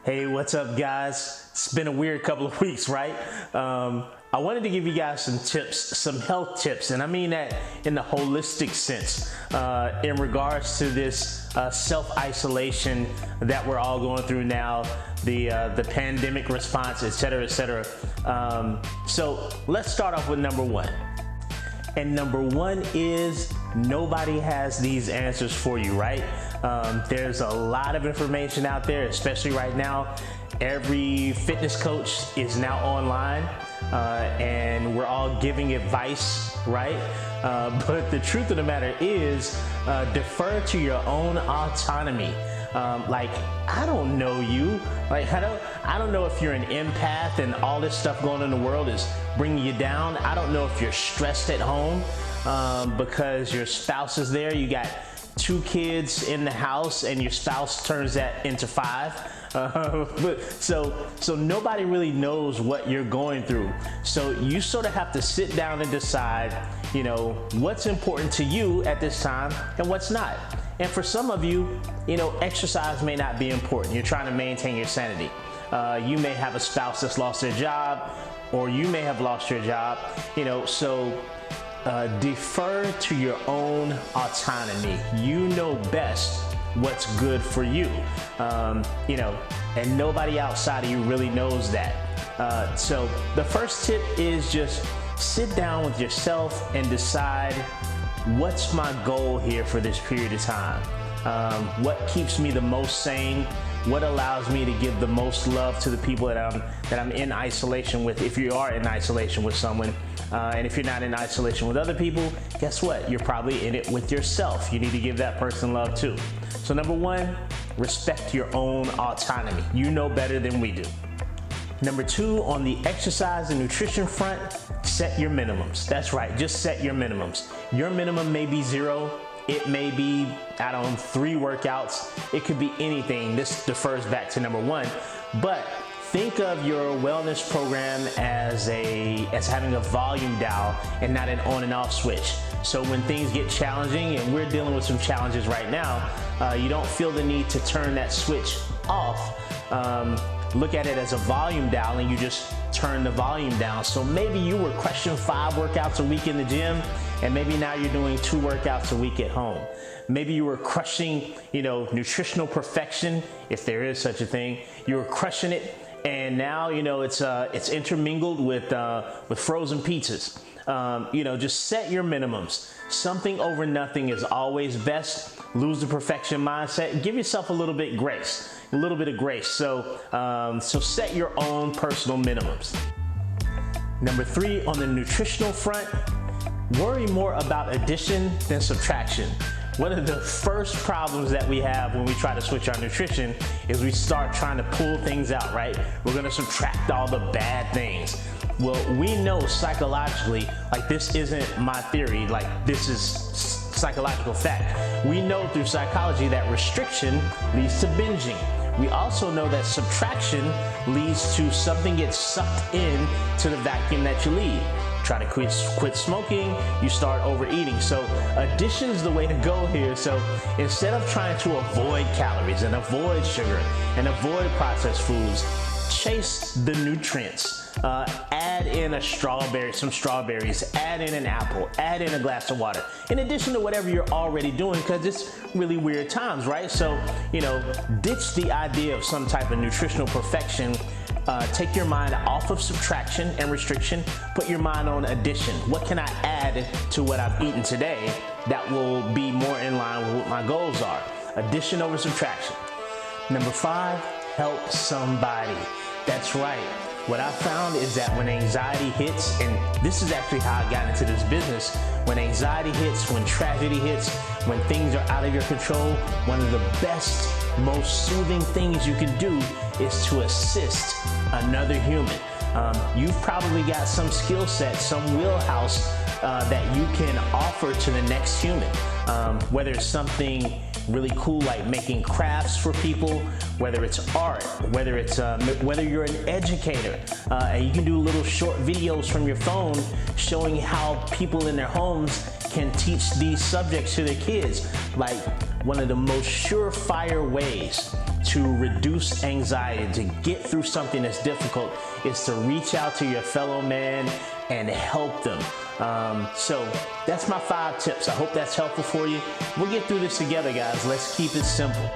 Hey, what's up, guys? It's been a weird couple of weeks, right? I wanted to give you guys some tips, some health tips, and I mean that in the holistic sense in regards to this self-isolation that we're all going through now, the pandemic response, et cetera, et cetera. So let's start off with number one. And number one is nobody has these answers for you, right? There's a lot of information out there, especially right now. Every fitness coach is now online and we're all giving advice, right? But the truth of the matter is defer to your own autonomy. Like, I don't know you. Like, I don't know if you're an empath and all this stuff going on in the world is bringing you down. I don't know if you're stressed at home because your spouse is there. You got 2 kids in the house and your spouse turns that into 5. So nobody really knows what you're going through. So you sort of have to sit down and decide, you know, what's important to you at this time and what's not. And for some of you, you know, exercise may not be important. You're trying to maintain your sanity. You may have a spouse that's lost their job, or you may have lost your job, you know, so defer to your own autonomy. You know best what's good for you, you know, and nobody outside of you really knows that. So the first tip is just sit down with yourself and decide, what's my goal here for this period of time? What keeps me the most sane? What allows me to give the most love to the people that I'm in isolation with, if you are in isolation with someone? And if you're not in isolation with other people, guess what? You're probably in it with yourself. You need to give that person love too. So number one, respect your own autonomy. You know better than we do. Number 2, on the exercise and nutrition front, set your minimums. That's right, just set your minimums. Your minimum may be 0. It may be, I don't know, 3 workouts. It could be anything. This defers back to number 1. But think of your wellness program as having a volume dial and not an on and off switch. So when things get challenging, and we're dealing with some challenges right now, you don't feel the need to turn that switch off. Look at it as a volume dial and you just turn the volume down. So maybe you were crushing 5 workouts a week in the gym, and maybe now you're doing 2 workouts a week at home. Maybe you were crushing, you know, nutritional perfection, if there is such a thing. You were crushing it, and now, you know, it's intermingled with frozen pizzas. You know, just set your minimums. Something over nothing is always best. Lose the perfection mindset. Give yourself a little bit grace. A little bit of grace. So set your own personal minimums. Number 3, on the nutritional front, worry more about addition than subtraction. One of the first problems that we have when we try to switch our nutrition is we start trying to pull things out, right? We're gonna subtract all the bad things. Well, we know psychologically, like, this isn't my theory, like, this is psychological fact. We know through psychology that restriction leads to binging. We also know that subtraction leads to something gets sucked in to the vacuum that you leave. Try to quit smoking, you start overeating. So addition is the way to go here. So instead of trying to avoid calories and avoid sugar and avoid processed foods, chase the nutrients. Add in some strawberries, add in an apple, add in a glass of water, in addition to whatever you're already doing, because it's really weird times, right? So, you know, ditch the idea of some type of nutritional perfection. Take your mind off of subtraction and restriction, put your mind on addition. What can I add to what I've eaten today that will be more in line with what my goals are? Addition over subtraction. Number 5, help somebody. That's right. What I found is that when anxiety hits, and this is actually how I got into this business, when anxiety hits, when tragedy hits, when things are out of your control, one of the best, most soothing things you can do is to assist another human. You've probably got some skill set, some wheelhouse that you can offer to the next human. Whether it's something really cool like making crafts for people, whether it's art, whether you're an educator, and you can do little short videos from your phone showing how people in their homes can teach these subjects to their kids. Like, one of the most surefire ways to reduce anxiety, to get through something that's difficult, is to reach out to your fellow man and help them. So that's my 5 tips. I hope that's helpful for you. We'll get through this together, guys. Let's keep it simple.